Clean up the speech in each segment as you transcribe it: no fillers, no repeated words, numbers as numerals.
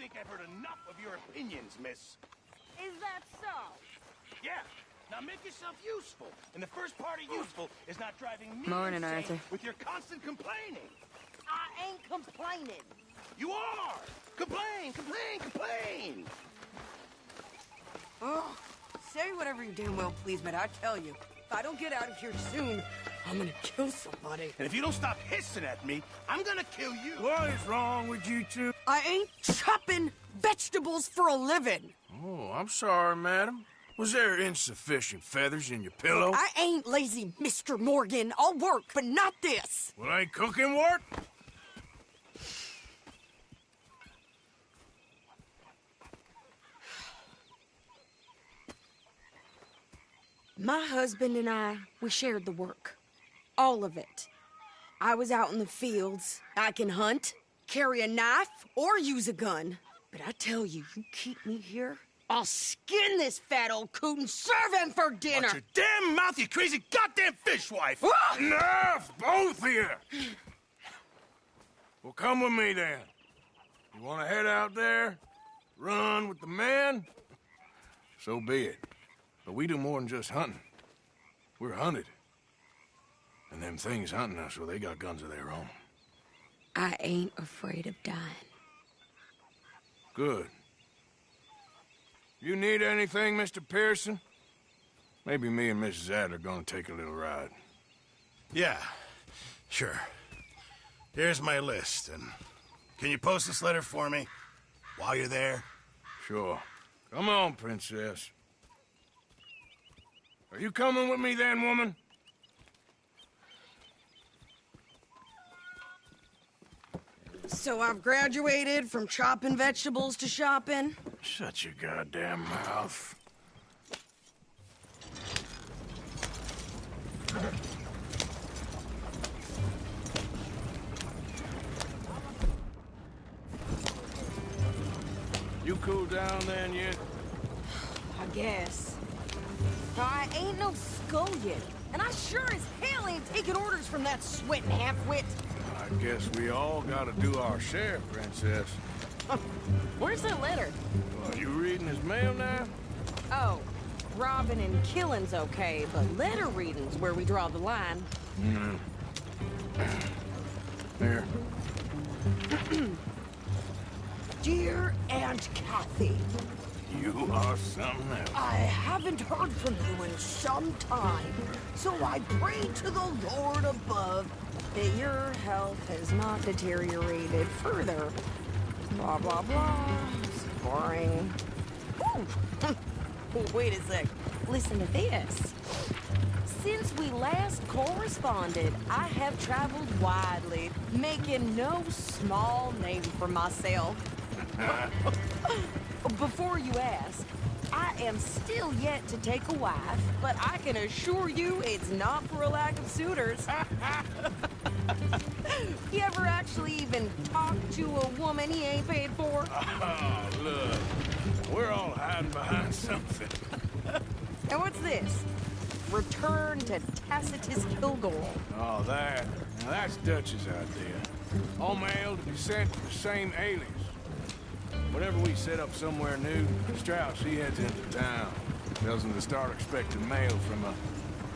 think I've heard enough of your opinions, miss. Is that so? Yeah. Now make yourself useful. And the first part of useful is not driving me Morning, insane Arthur. with your constant complaining. I ain't complaining. You are! Complain, complain, complain! Oh, say whatever you damn well please, but I tell you, if I don't get out of here soon, I'm gonna kill somebody. And if you don't stop hissing at me, I'm gonna kill you. What is wrong with you two? I ain't chopping vegetables for a living. Oh, I'm sorry, madam. Was there insufficient feathers in your pillow? I ain't lazy, Mr. Morgan. I'll work, but not this. Well, ain't cooking work? My husband and I, we shared the work. All of it. I was out in the fields. I can hunt, carry a knife, or use a gun. But I tell you, you keep me here, I'll skin this fat old coot and serve him for dinner. Watch your damn mouth, you crazy goddamn fishwife! Enough, both of you! Well, come with me, then. You want to head out there? Run with the men? So be it. But we do more than just hunting. We're hunted. And them things hunting us, well, they got guns of their own. I ain't afraid of dying. Good. You need anything, Mr. Pearson? Maybe me and Mrs. Adler are gonna take a little ride. Yeah, sure. Here's my list, and can you post this letter for me while you're there? Sure. Come on, Princess. Are you coming with me then, woman? So I've graduated from chopping vegetables to shopping. Shut your goddamn mouth. You cooled down then yet? I guess. I ain't no scullion, and I sure as hell ain't taking orders from that sweating half-wit. I guess we all gotta do our share, Princess. Where's that letter? Are you reading his mail now? Oh, robbing and killing's okay, but letter reading's where we draw the line. Here. Dear Aunt Kathy, You are something else. I haven't heard from you in some time, so I pray to the Lord above that your health has not deteriorated further. Blah, blah, blah. It's boring. Ooh. Wait a sec. Listen to this. Since we last corresponded, I have traveled widely, making no small name for myself. Before you ask, I am still yet to take a wife, but I can assure you it's not for a lack of suitors. You ever actually even talk to a woman he ain't paid for? Oh, look. We're all hiding behind something. And what's this? Return to Tacitus Kilgore. Oh, that. Now, that's Dutch's idea. All mail to be sent to the same alias. Whenever we set up somewhere new, Strauss, he heads into town. Tells them to start expecting mail from a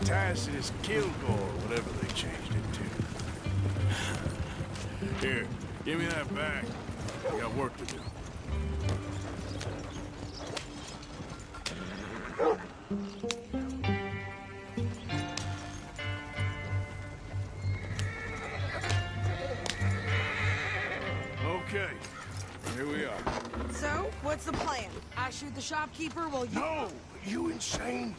Tacitus Kilgore, whatever they changed it to. Here, give me that back. I got work to do. Okay, here we are. So, what's the plan? I shoot the shopkeeper while you... No! You insane?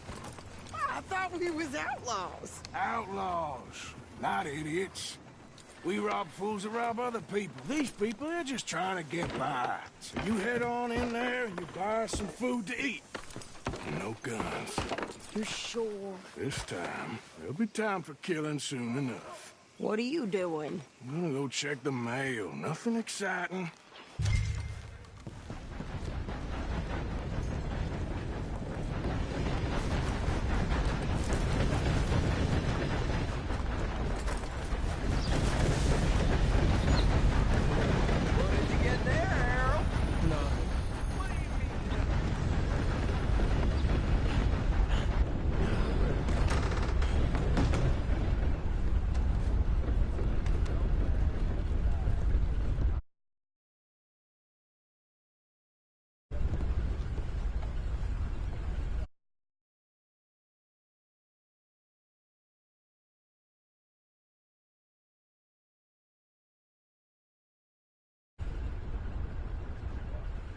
I thought we was outlaws. Outlaws, not idiots. We rob fools that rob other people. These people, they're just trying to get by. So you head on in there and you buy us some food to eat. No guns. You're sure? This time, there'll be time for killing soon enough. What are you doing? I'm gonna go check the mail. Nothing exciting. What did you get there, Harold?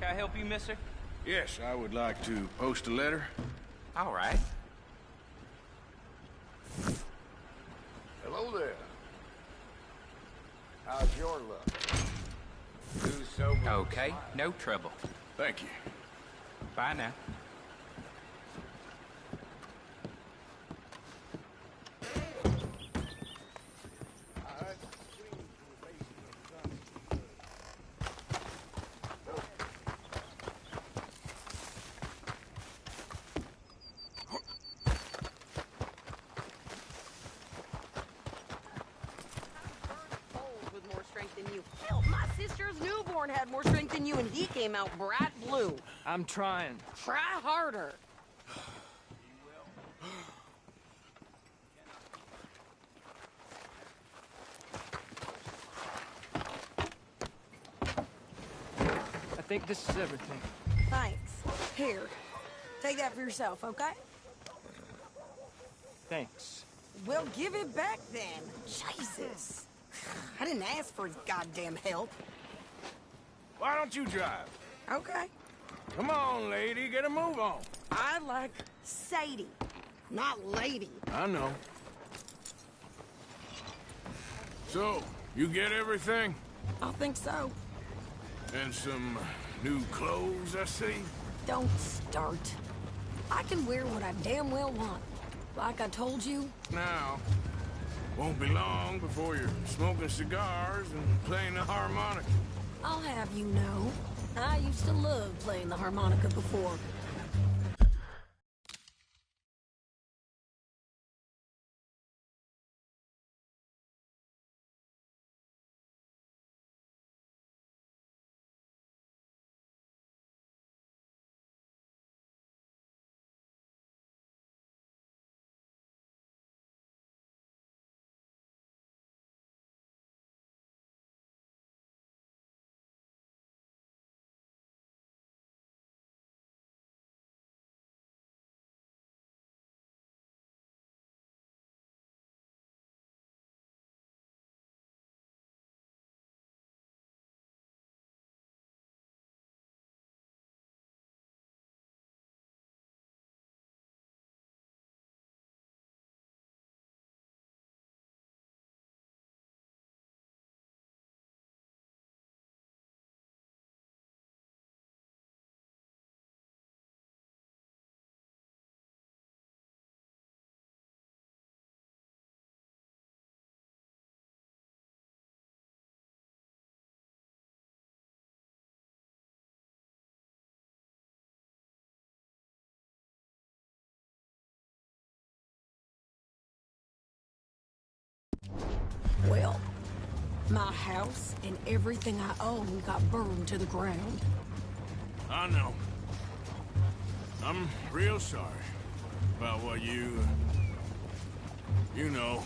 Can I help you, mister? Yes, I would like to post a letter. All right. Hello there. How's your luck? Who's sober? Okay, no trouble. Thank you. Bye now. With more strength than you. Hell, my sister's newborn had more strength than you, and he came out bright blue. I'm trying. Try harder. I think this is everything. Thanks. Here, take that for yourself, okay? Thanks. Well, give it back then. Jesus. I didn't ask for his goddamn help. Why don't you drive? Okay. Come on, lady, get a move on. I like Sadie, not lady. I know. So, you get everything? I think so. And some new clothes, I see? Don't start. I can wear what I damn well want. Like I told you. Now, won't be long before you're smoking cigars and playing the harmonica. I'll have you know, I used to love playing the harmonica before. Well, my house and everything I own got burned to the ground. I know. I'm real sorry about what you know.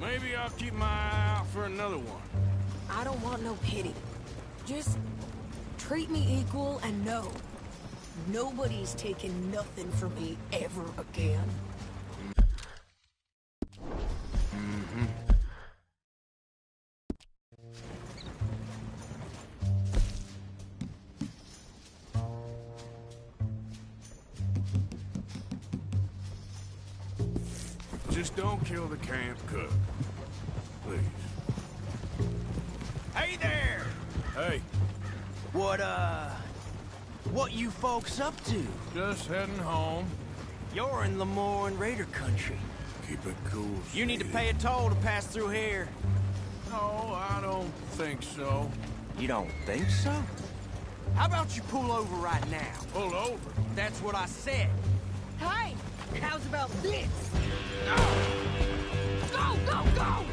Maybe I'll keep my eye out for another one. I don't want no pity. Just treat me equal and know nobody's taking nothing from me ever again. Just don't kill the camp cook. Please. Hey there! Hey, What you folks up to? just heading home. You're in Lemoyne Raider country. Keep it cool. You need to Sadie. pay a toll to pass through here. No, I don't think so. You don't think so? How about you pull over right now? Pull over. That's what I said. Hey, how's about this? Go, go, go!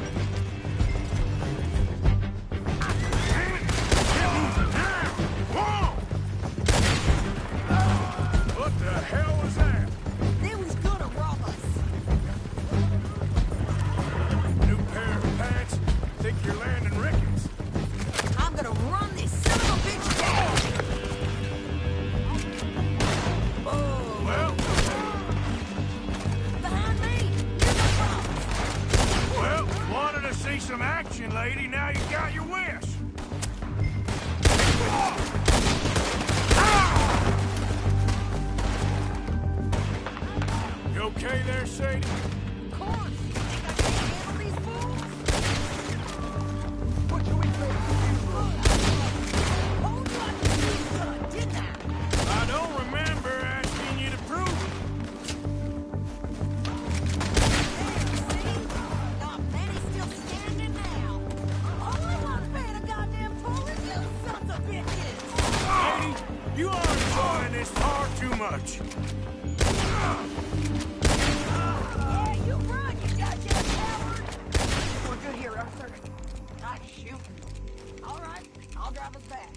What the hell was that? They was gonna rob us. New pair of pants? Think you're landing Ricketts? I'm gonna run this son of a bitch down! Oh, Well, behind me! Here's the front! wanted to see some action, lady. Now you got your wish. You okay there, Sadie? Of course. Think I can handle these fools? What should we say? Told you I could use good, didn't I? I don't remember asking you to prove it. There, see? Not many still standing now. Only one's paying a goddamn toll is you sons of bitches! Sadie, you are enjoying this far too much. Yeah, you run, you goddamn coward! We're good here, Arthur. Nice shooting. All right, I'll drive us back.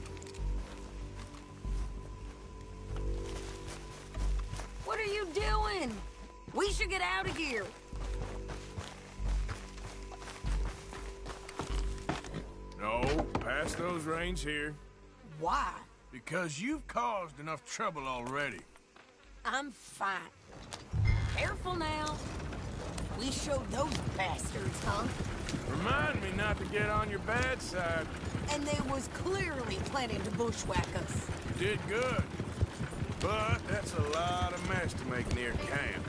What are you doing? We should get out of here. No, pass those reins here. Why? Because you've caused enough trouble already. I'm fine. Careful now. We showed those bastards, huh? Remind me not to get on your bad side. And they was clearly planning to bushwhack us. You did good. But that's a lot of mess to make near camp.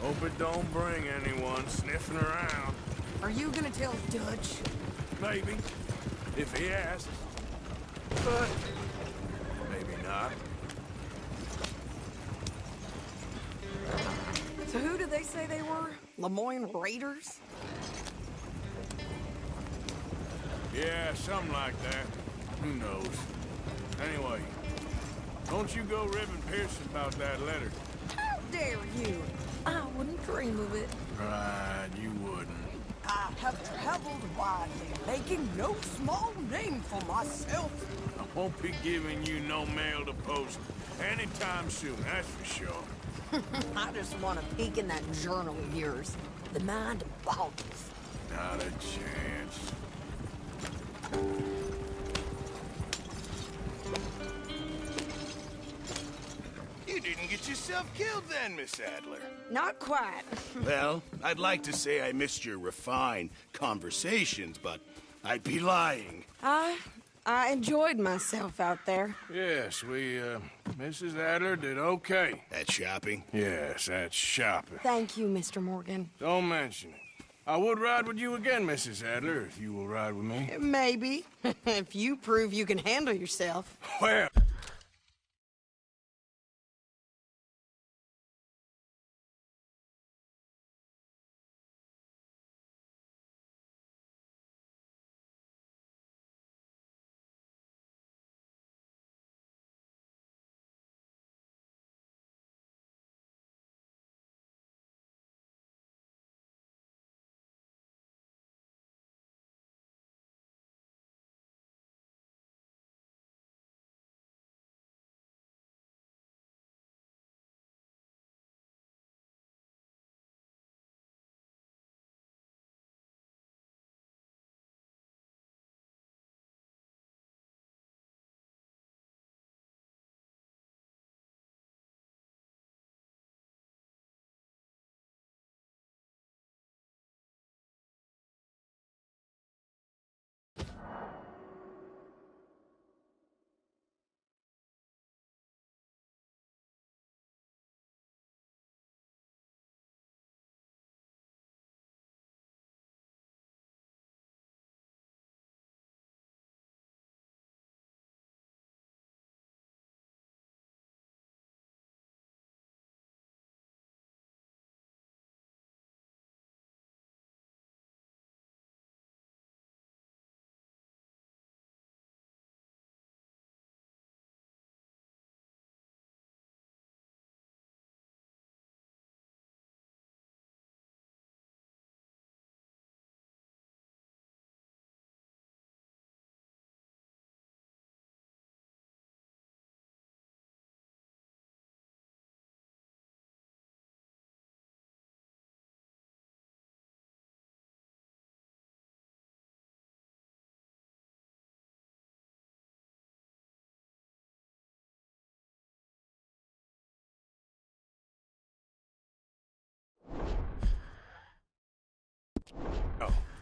Hope it don't bring anyone sniffing around. Are you gonna tell Dutch? Maybe, if he asks. But maybe not. So who did they say they were? Lemoyne Raiders? Yeah, something like that. Who knows? Anyway, don't you go ribbing Pearson about that letter. How dare you? I wouldn't dream of it. Right, you wouldn't. I have traveled widely, making no small name for myself. I won't be giving you no mail to post anytime soon, that's for sure. I just want to peek in that journal of yours. The mind boggles. Not a chance. You didn't get yourself killed then, Miss Adler. Not quite. Well, I'd like to say I missed your refined conversations, but I'd be lying. I enjoyed myself out there. Yes, Mrs. Adler did okay. That shopping? Yes, that's shopping. Thank you, Mr. Morgan. Don't mention it. I would ride with you again, Mrs. Adler, if you will ride with me. Maybe. If you prove you can handle yourself. Well...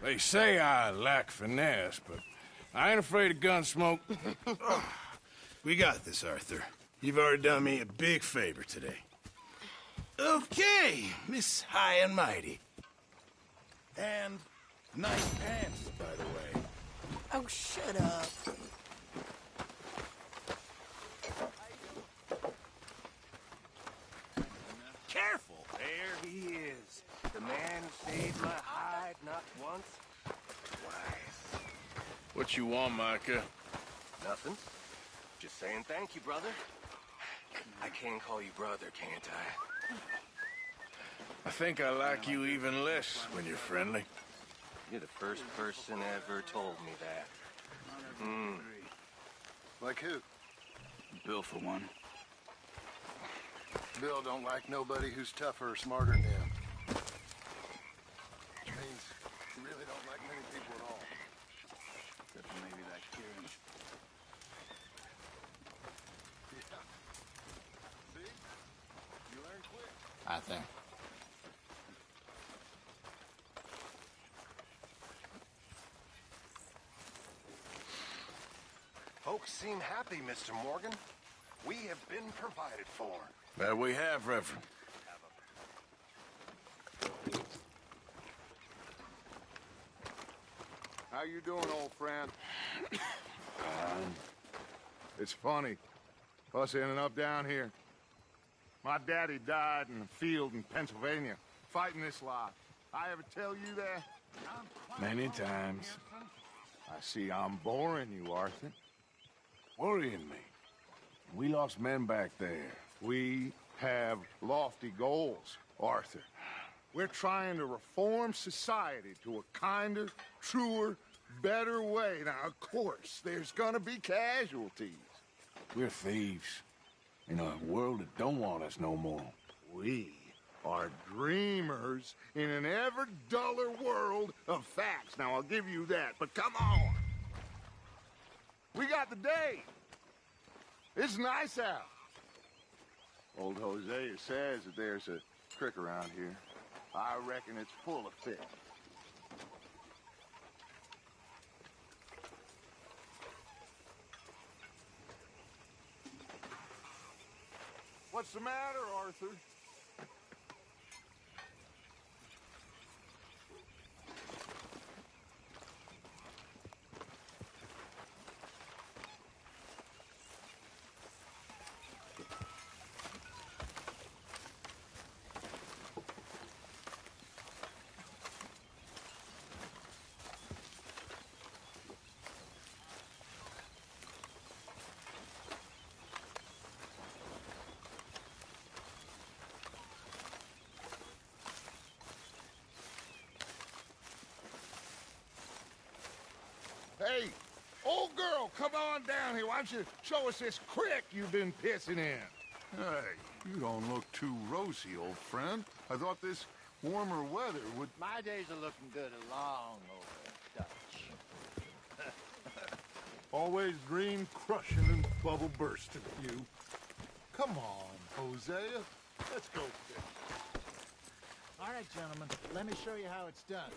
They say I lack finesse, but I ain't afraid of gun smoke. We got this, Arthur. You've already done me a big favor today. Okay, Miss High and Mighty. And nice pants, by the way. Oh, shut up. Careful! There he is. The man who saved my hide not once, twice. What you want, Micah? Nothing. Just saying thank you, brother. I can call you brother, can't I? I think I like you even less when you're friendly. You're the first person ever told me that. Like who? Bill, for one. Bill don't like nobody who's tougher or smarter than him. Which means he really don't like many people at all. Except for maybe that Kieran. Yeah. See? You learn quick. I think. Folks seem happy, Mr. Morgan. We have been provided for. That we have, Reverend. How you doing, old friend? It's funny, us ending up down here. My daddy died in the field in Pennsylvania, fighting this lot. I ever tell you that? Many times. I see I'm boring you, Arthur. Worrying me. We lost men back there. We have lofty goals, Arthur. We're trying to reform society to a kinder, truer, better way. Now, of course, there's gonna be casualties. We're thieves. In a world that don't want us no more. We are dreamers in an ever duller world of facts. Now, I'll give you that, but come on. We got the day. It's nice out. Old Hosea says that there's a creek around here. I reckon it's full of fish. What's the matter, Arthur? Hey, old girl, come on down here. Why don't you show us this creek you've been pissing in? Hey, you don't look too rosy, old friend. I thought this warmer weather would... My days are looking good along over Dutch. Always dream crushing and bubble bursting, you. Come on, Hosea. Let's go fish. All right, gentlemen, let me show you how it's done.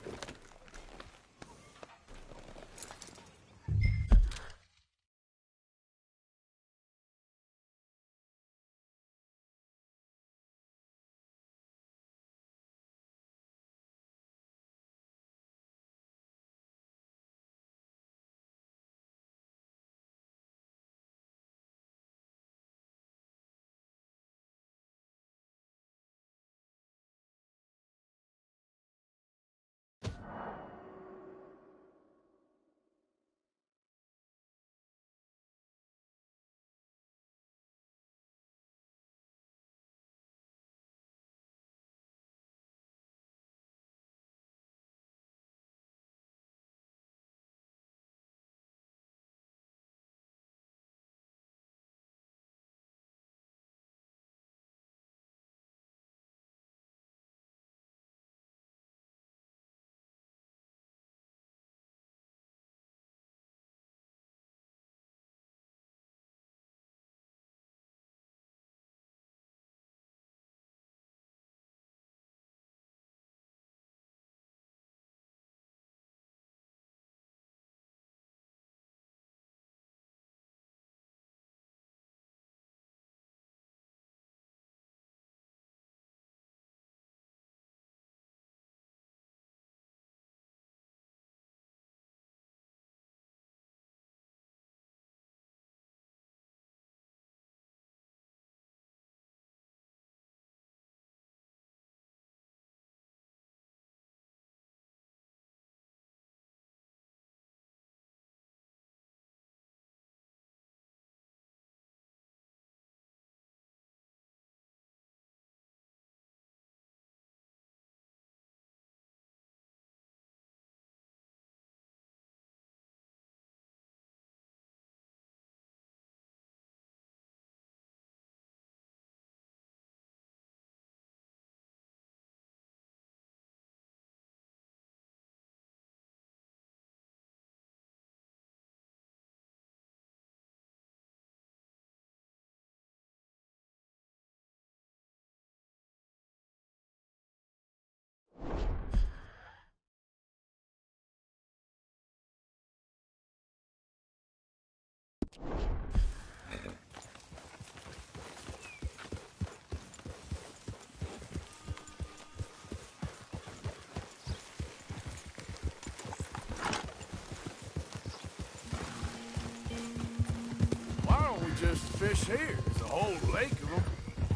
Why don't we just fish here? There's a whole lake of them.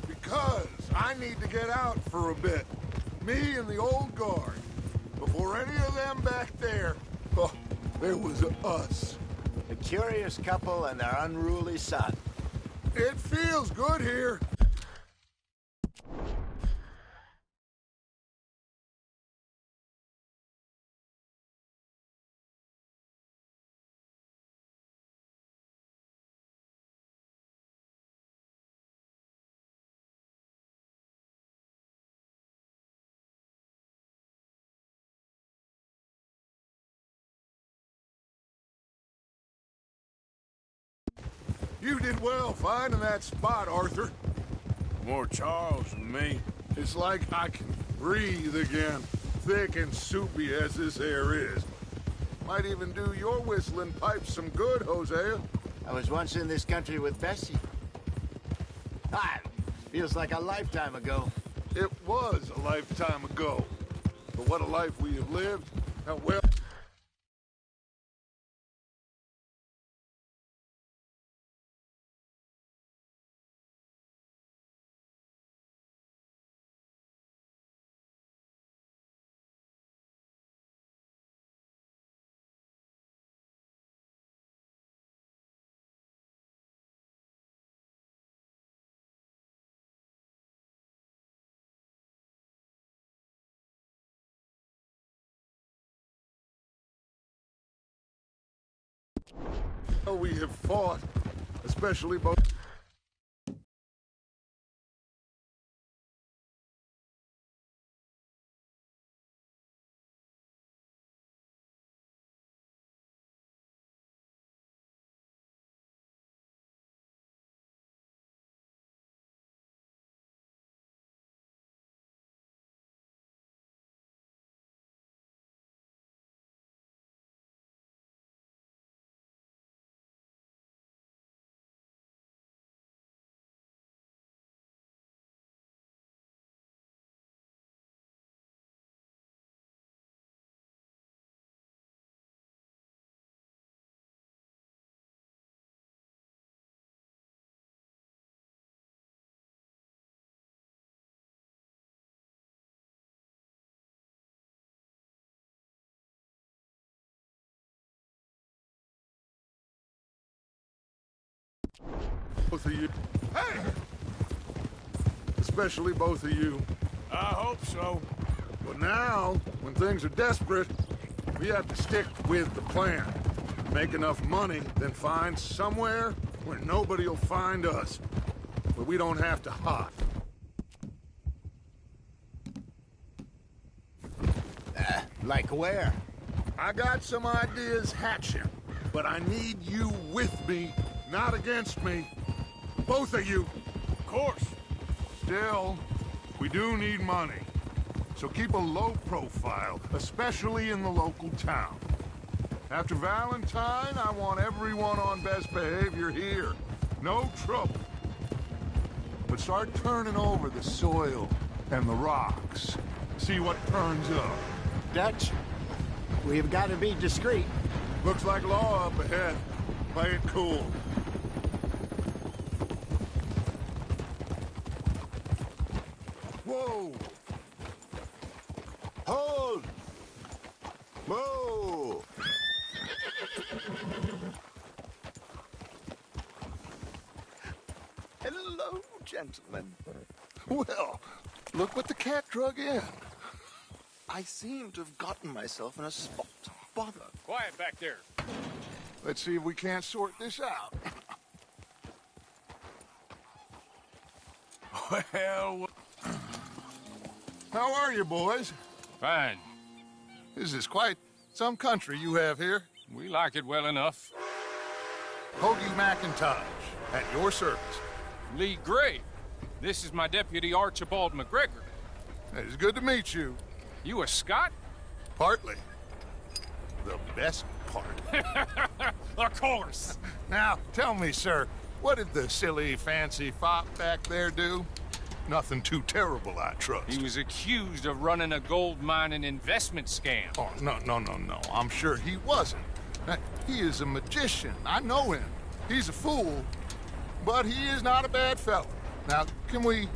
Because I need to get out for a bit. Me and the old guard. Before any of them back there, oh, there was us. A curious couple and their unruly son. It feels good here. You did well finding that spot, Arthur. More Charles than me. It's like I can breathe again, thick and soupy as this air is. Might even do your whistling pipes some good, Hosea. I was once in this country with Bessie. Ah, feels like a lifetime ago. It was a lifetime ago. But what a life we have lived. How well... we have fought, especially both... Both of you. Hey! Especially both of you. I hope so. But now, when things are desperate, we have to stick with the plan. Make enough money, then find somewhere where nobody will find us. Where we don't have to hide. Like where? I got some ideas hatching, but I need you with me, not against me. Both of you. Of course. Still, we do need money. So keep a low profile, especially in the local town. After Valentine, I want everyone on best behavior here. No trouble. But start turning over the soil and the rocks. See what turns up. Dutch, we've got to be discreet. Looks like law up ahead. Play it cool. Whoa! Hold! Whoa! Hello, gentlemen. Well, look what the cat drug in. I seem to have gotten myself in a spot. Bother. Quiet back there. Let's see if we can't sort this out. Well, How are you, boys? fine. This is quite some country you have here. We like it well enough. Hoagie McIntosh, at your service. Lee Gray. This is my deputy Archibald McGregor. It's good to meet you. You a Scot? Partly. The best part. Of course. Now, tell me, sir, what did the silly, fancy fop back there do? Nothing too terrible, I trust. He was accused of running a gold mining investment scam. Oh, no. I'm sure he wasn't. He is a magician. I know him. He's a fool, but he is not a bad fellow. Now, can we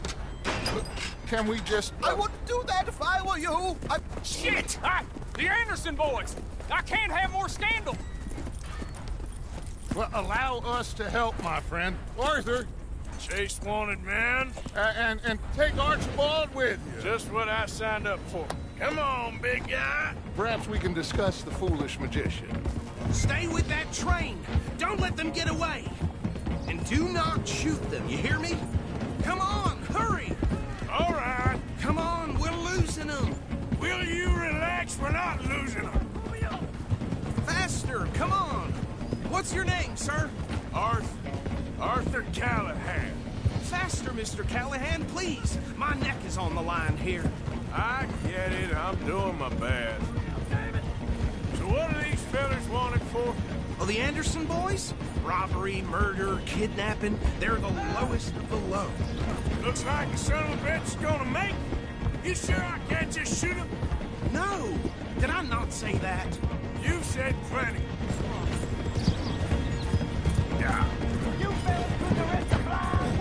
just... I wouldn't do that if I were you. Shit! The Anderson boys! I can't have more scandal! Well, allow us to help, my friend. Arthur, Chase wanted man. and take Archibald with you. Just what I signed up for. Come on, big guy. Perhaps we can discuss the foolish magician. Stay with that train. Don't let them get away. And do not shoot them, you hear me? Come on, hurry! All right. Come on, we're losing them. Will you relax? We're not losing them. Faster, come on. What's your name, sir? Arthur Callahan. Faster, Mr. Callahan, please. My neck is on the line here. I get it. I'm doing my best. So what are these fellas wanted for? Oh, the Anderson boys? Robbery, murder, kidnapping. They're the lowest of the low. Looks like the son of a bitch's gonna make it. You sure I can't just shoot him? No! Did I not say that? You said plenty. Yeah. You fellas put the rest of blind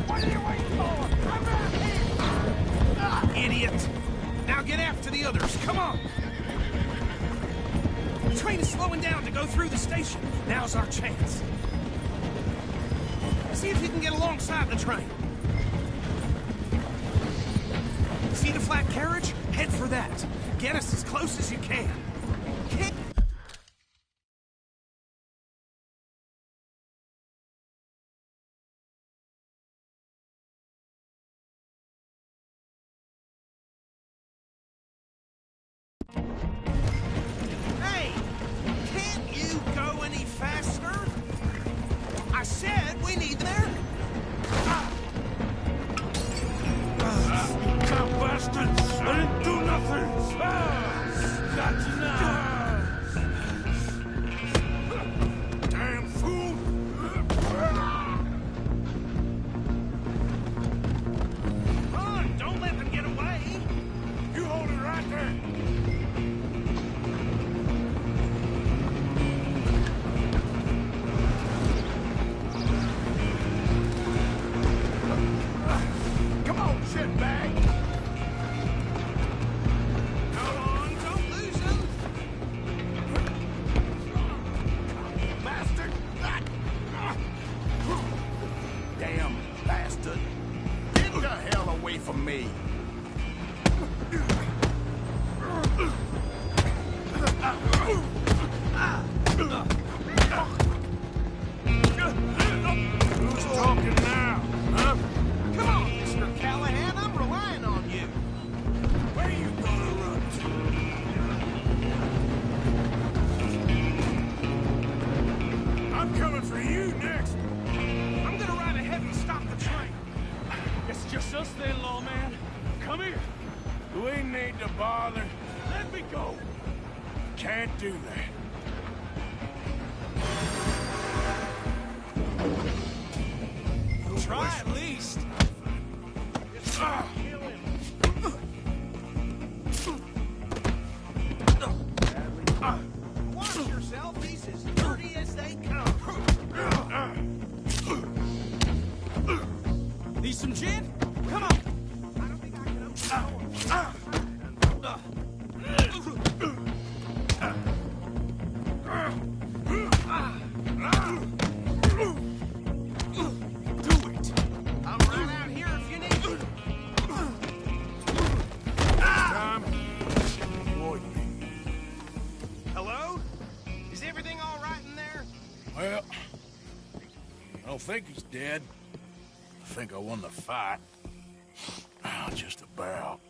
What are you waiting for? I'm right here! Idiot! Now get after the others, come on! The train is slowing down to go through the station. Now's our chance. See if you can get alongside the train. See the flat carriage? Head for that. Get us as close as you can. Hey! Can't you go any faster? I said we need there. Bastards! I didn't do nothing! That's enough! Damn fool! Run! Don't let them get away! You hold it right there! Come on, shitbag! Go on, don't lose them! Bastard! Damn bastard! Get the hell away from me! Who's talking now, huh? Come on, Mr. Callahan, I'm relying on you. Where you gonna run to? I'm coming for you next. I'm gonna ride ahead and stop the train. It's just us then, lawman. Come here. We need to bother. Let me go. Can't do that. Try at least. Watch yourself, he's as dirty as they come. Need some gin? Come on. I don't think I can open the door. Do it. I'm right out here if you need me. Time. Avoid me. Hello? Is everything all right in there? Well, I don't think he's dead. I think I won the fight. Just about.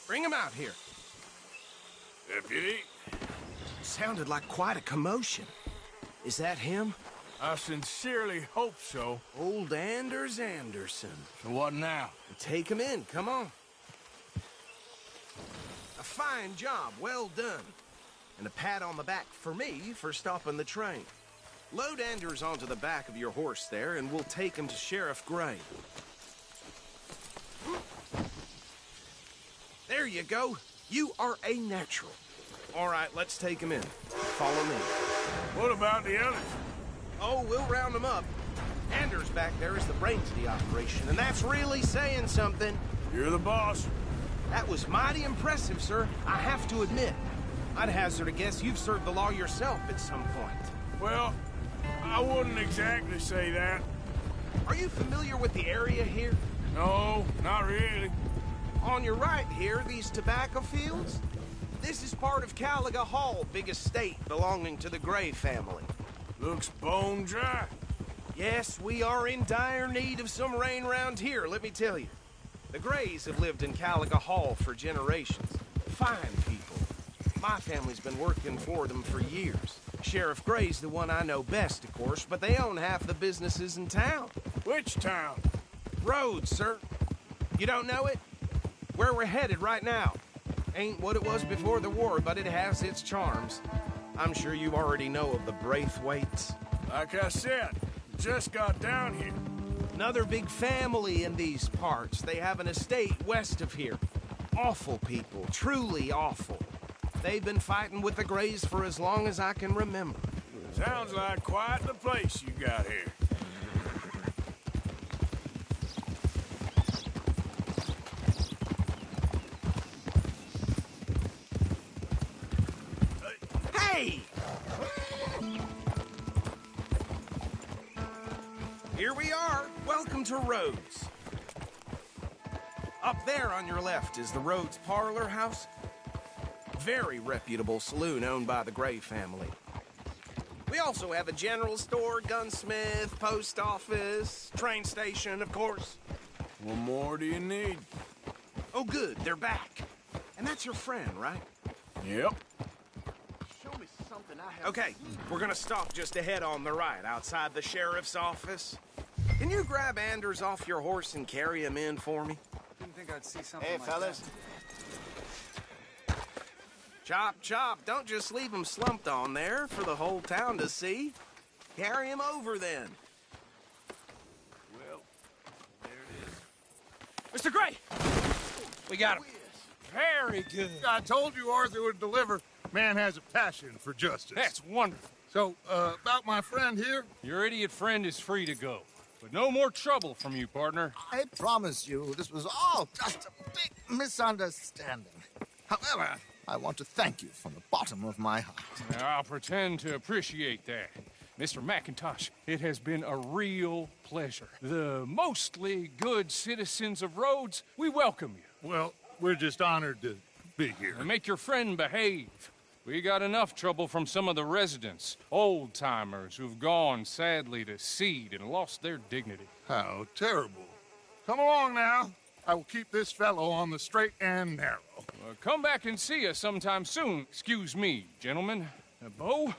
Bring him out here. Deputy? Sounded like quite a commotion. Is that him? I sincerely hope so. Old Anders Anderson. So what now? Take him in, come on. A fine job, well done. And a pat on the back for me for stopping the train. Load Anders onto the back of your horse there, and we'll take him to Sheriff Gray. There you go. You are a natural. All right, let's take him in. Follow me. What about the others? Oh, we'll round them up. Anders back there is the brains of the operation, and that's really saying something. You're the boss. That was mighty impressive, sir. I have to admit. I'd hazard a guess you've served the law yourself at some point. Well, I wouldn't exactly say that. Are you familiar with the area here? No, not really. On your right here, these tobacco fields? This is part of Caliga Hall, big estate belonging to the Gray family. Looks bone dry. Yes, we are in dire need of some rain round here, let me tell you. The Grays have lived in Caliga Hall for generations. Fine people. My family's been working for them for years. Sheriff Gray's the one I know best, of course, but they own half the businesses in town. Which town? Rhodes, sir. You don't know it? Where we're headed right now. Ain't what it was before the war, but it has its charms. I'm sure you already know of the Braithwaites. Like I said, just got down here. Another big family in these parts. They have an estate west of here. Awful people, truly awful. They've been fighting with the Grays for as long as I can remember. Sounds like quite the place you got here. Hey! Here we are. Welcome to Rhodes. Up there on your left is the Rhodes Parlor House. Very reputable saloon owned by the Gray family. We also have a general store, gunsmith, post office, train station, of course. What more do you need? Oh, good, they're back. And that's your friend, right? Yep. Show me something I have. Okay, we're gonna stop just ahead on the right, outside the sheriff's office. Can you grab Anders off your horse and carry him in for me? Didn't think I'd see something Hey, like fellas. that. Chop, chop. Don't just leave him slumped on there for the whole town to see. Carry him over, then. Well, there it is. Mr. Gray! We got him. Very good. I told you Arthur would deliver. Man has a passion for justice. That's wonderful. So, about my friend here? Your idiot friend is free to go. But no more trouble from you, partner. I promise you, this was all just a big misunderstanding. However, I want to thank you from the bottom of my heart. I'll pretend to appreciate that. Mr. McIntosh, it has been a real pleasure. The mostly good citizens of Rhodes, we welcome you. Well, we're just honored to be here. And make your friend behave. We got enough trouble from some of the residents, old-timers who've gone, sadly, to seed and lost their dignity. How terrible. Come along now. I will keep this fellow on the straight and narrow. Come back and see us sometime soon. Excuse me, gentlemen. Bo,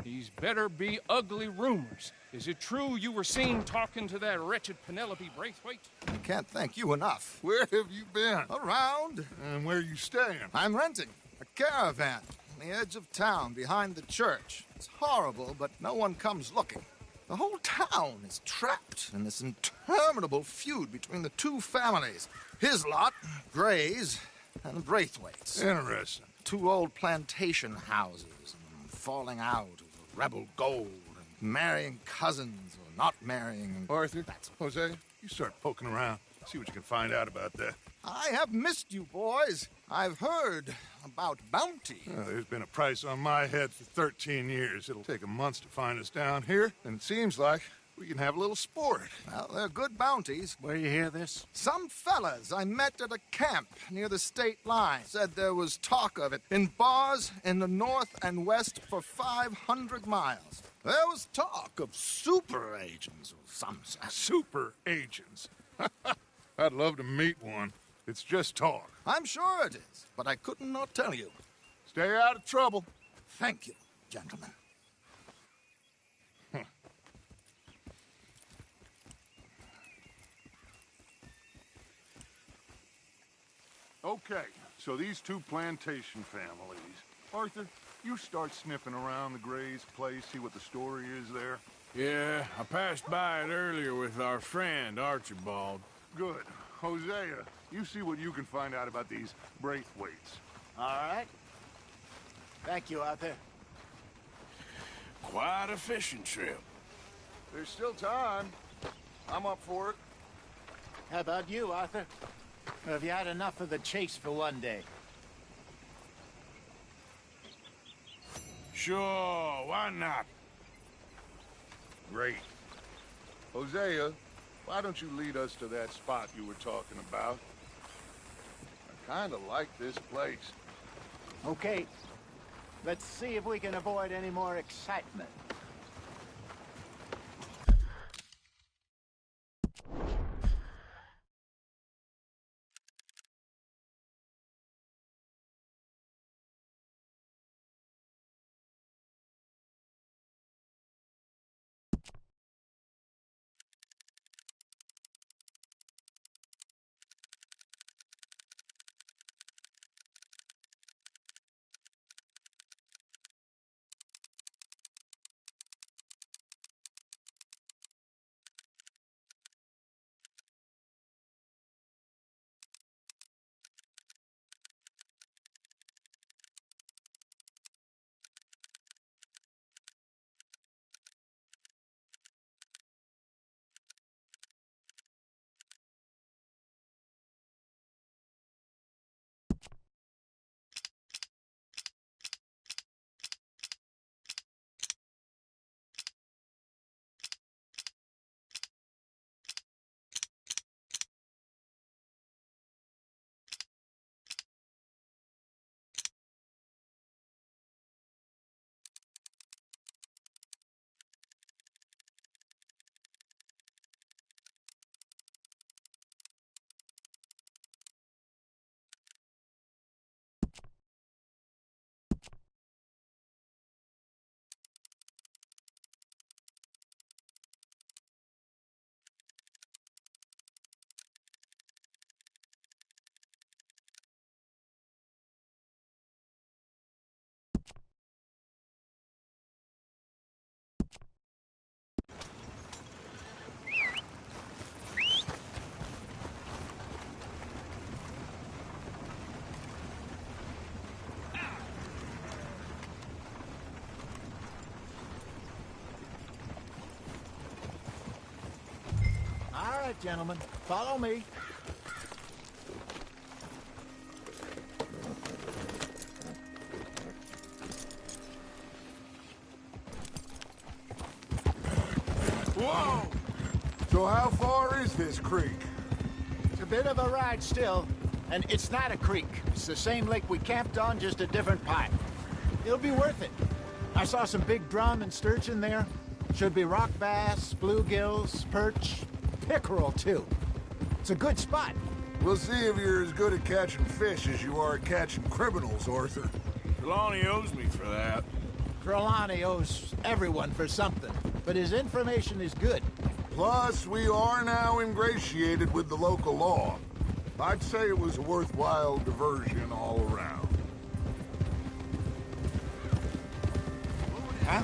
these better be ugly rumors. Is it true you were seen talking to that wretched Penelope Braithwaite? I can't thank you enough. Where have you been? Around. And where are you staying? I'm renting a caravan on the edge of town behind the church. It's horrible, but no one comes looking. The whole town is trapped in this interminable feud between the two families. His lot, Gray's, and Braithwaite's. Interesting. Two old plantation houses, and falling out over rebel gold, and marrying cousins or not marrying. Arthur, Jose, you start poking around. See what you can find out about that. I have missed you, boys. I've heard about bounty. Well, there's been a price on my head for 13 years. It'll take 'em months to find us down here, and it seems like we can have a little sport. Well, they're good bounties. Where you hear this? Some fellas I met at a camp near the state line said there was talk of it in bars in the north and west for 500 miles. There was talk of super agents of some sort. Super agents. I'd love to meet one. It's just talk. I'm sure it is, but I couldn't not tell you. Stay out of trouble. Thank you, gentlemen. Okay, so these two plantation families. Arthur, you start sniffing around the Gray's place, see what the story is there. Yeah, I passed by it earlier with our friend, Archibald. Good. Hosea, you see what you can find out about these Braithwaites. All right. Thank you, Arthur. Quite a fishing trip. There's still time. I'm up for it. How about you, Arthur? Or have you had enough of the chase for one day? Sure, why not? Great. Hosea, why don't you lead us to that spot you were talking about? I kind of like this place. Okay. Let's see if we can avoid any more excitement. All right, gentlemen, follow me. Whoa! So how far is this creek? It's a bit of a ride still, and it's not a creek. It's the same lake we camped on, just a different pipe. It'll be worth it. I saw some big drum and sturgeon there. Should be rock bass, bluegills, perch, pickerel, too. It's a good spot. We'll see if you're as good at catching fish as you are at catching criminals, Arthur. Trelawney owes me for that. Trelawney owes everyone for something, but his information is good. Plus, we are now ingratiated with the local law. I'd say it was a worthwhile diversion all around. Huh?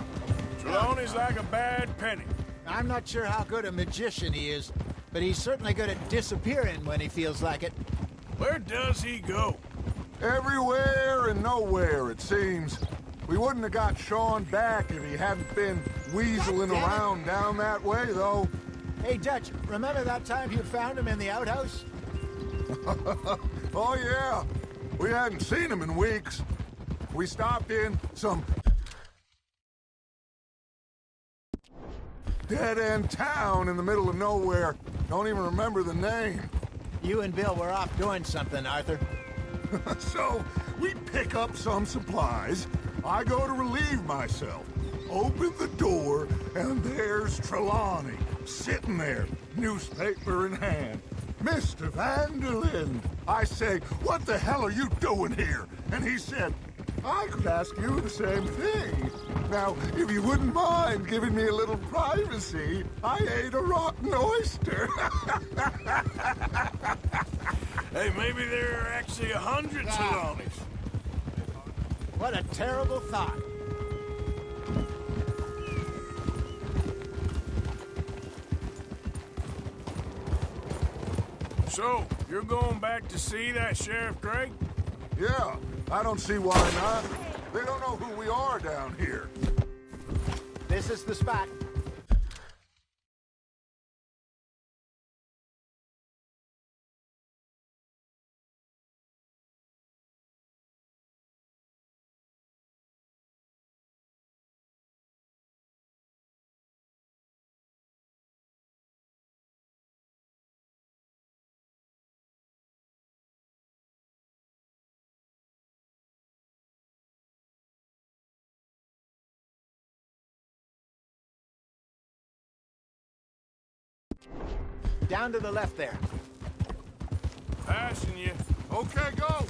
Trelawney's like a bad penny. I'm not sure how good a magician he is, but he's certainly good at disappearing when he feels like it. Where does he go? Everywhere and nowhere, it seems. We wouldn't have got Sean back if he hadn't been weaseling around down that way, though. Hey, Dutch, remember that time you found him in the outhouse? Oh, yeah. We hadn't seen him in weeks. We stopped in some dead-end town in the middle of nowhere. Don't even remember the name. You and Bill were off doing something, Arthur. So, we pick up some supplies. I go to relieve myself. Open the door, and there's Trelawney, sitting there, newspaper in hand. Mr. Vanderlyn. I say, what the hell are you doing here? And he said, I could ask you the same thing. Now, if you wouldn't mind giving me a little privacy, I ate a rotten oyster. Hey, maybe there are actually 100 Trelawneys. What a terrible thought. So, you're going back to see that Sheriff Drake? Yeah, I don't see why not. They don't know who we are down here. This is the spot. Down to the left there. Passing you. Okay, go!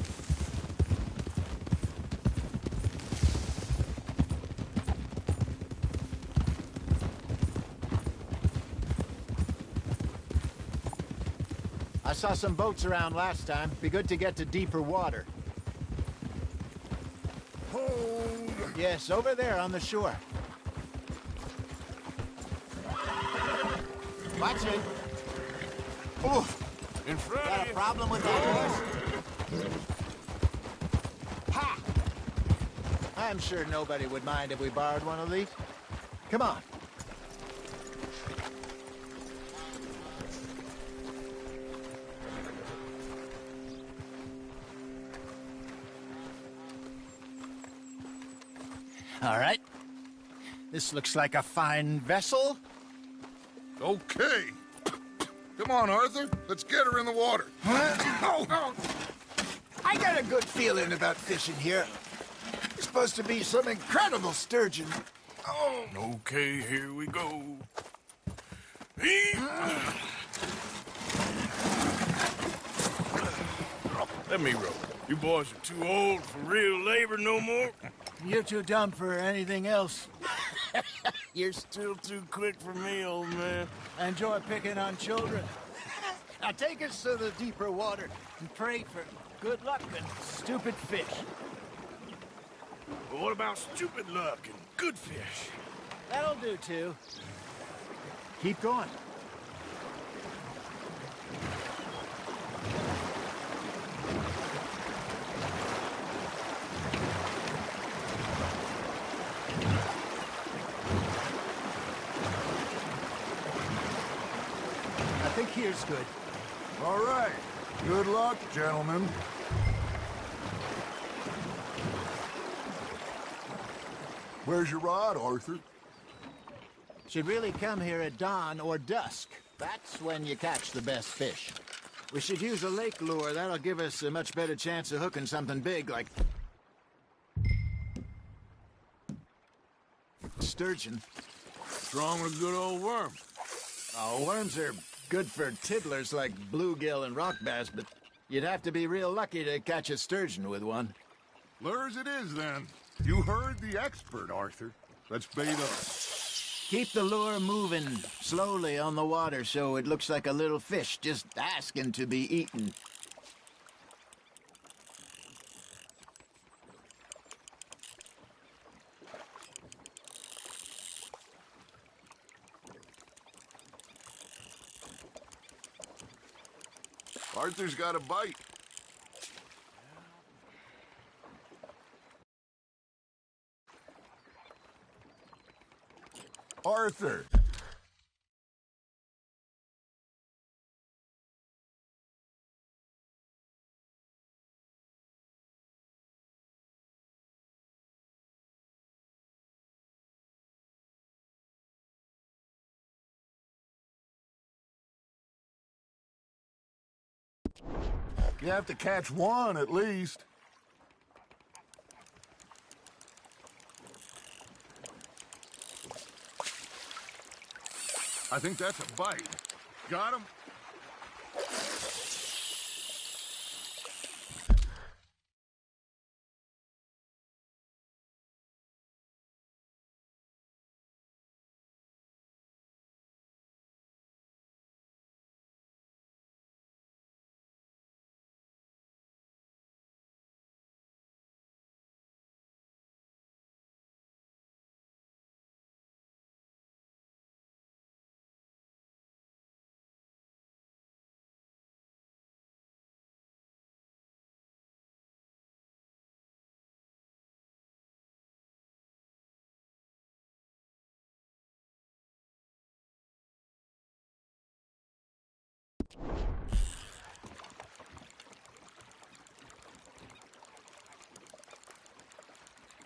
I saw some boats around last time. Be good to get to deeper water. Hold! Yes, over there on the shore. Watch it. Oof. In front Got of a you. problem with that horse? Ha! I'm sure nobody would mind if we borrowed one of these. Come on. All right. This looks like a fine vessel. Okay. Come on, Arthur. Let's get her in the water. I got a good feeling about fishing here. It's supposed to be some incredible sturgeon. Oh. Okay, here we go. Let me row. You boys are too old for real labor no more. You're too dumb for anything else. You're still too quick for me, old man. I enjoy picking on children. Now take us to the deeper water and pray for good luck and stupid fish. But what about stupid luck and good fish? That'll do, too. Keep going. I think here's good. All right. Good luck, gentlemen. Where's your rod, Arthur? Should really come here at dawn or dusk. That's when you catch the best fish. We should use a lake lure. That'll give us a much better chance of hooking something big like sturgeon. Strong with a good old worm. Oh, worms are good for tiddlers like bluegill and rock bass, but you'd have to be real lucky to catch a sturgeon with one. Lures it is, then. You heard the expert, Arthur. Let's bait up. Keep the lure moving slowly on the water so it looks like a little fish just asking to be eaten. Arthur's got a bite. Arthur! You have to catch one at least. I think that's a bite. Got him?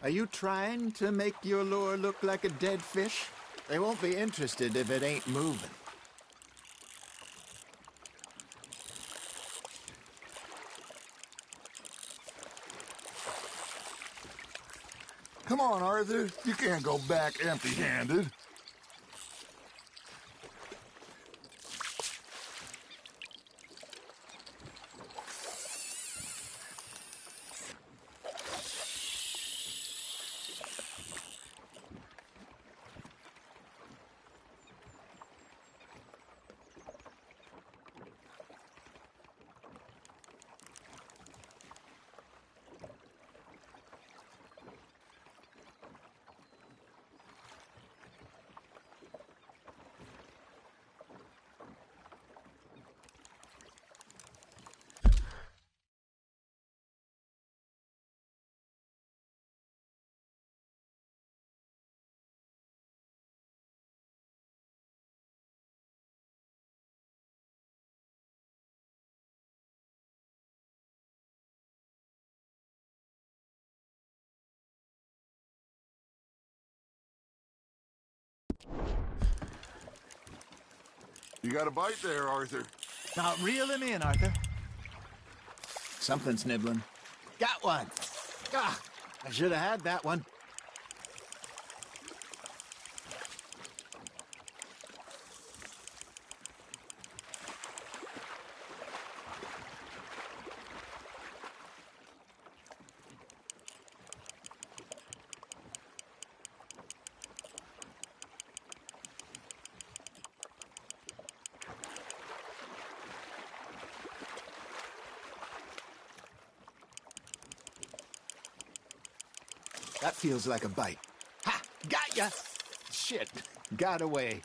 Are you trying to make your lure look like a dead fish? They won't be interested if it ain't moving. Come on, Arthur. You can't go back empty-handed. You got a bite there, Arthur. Now reel him in, Arthur. Something's nibbling. Got one. Ah, I should have had that one. That feels like a bite. Ha! Got ya! Shit, got away.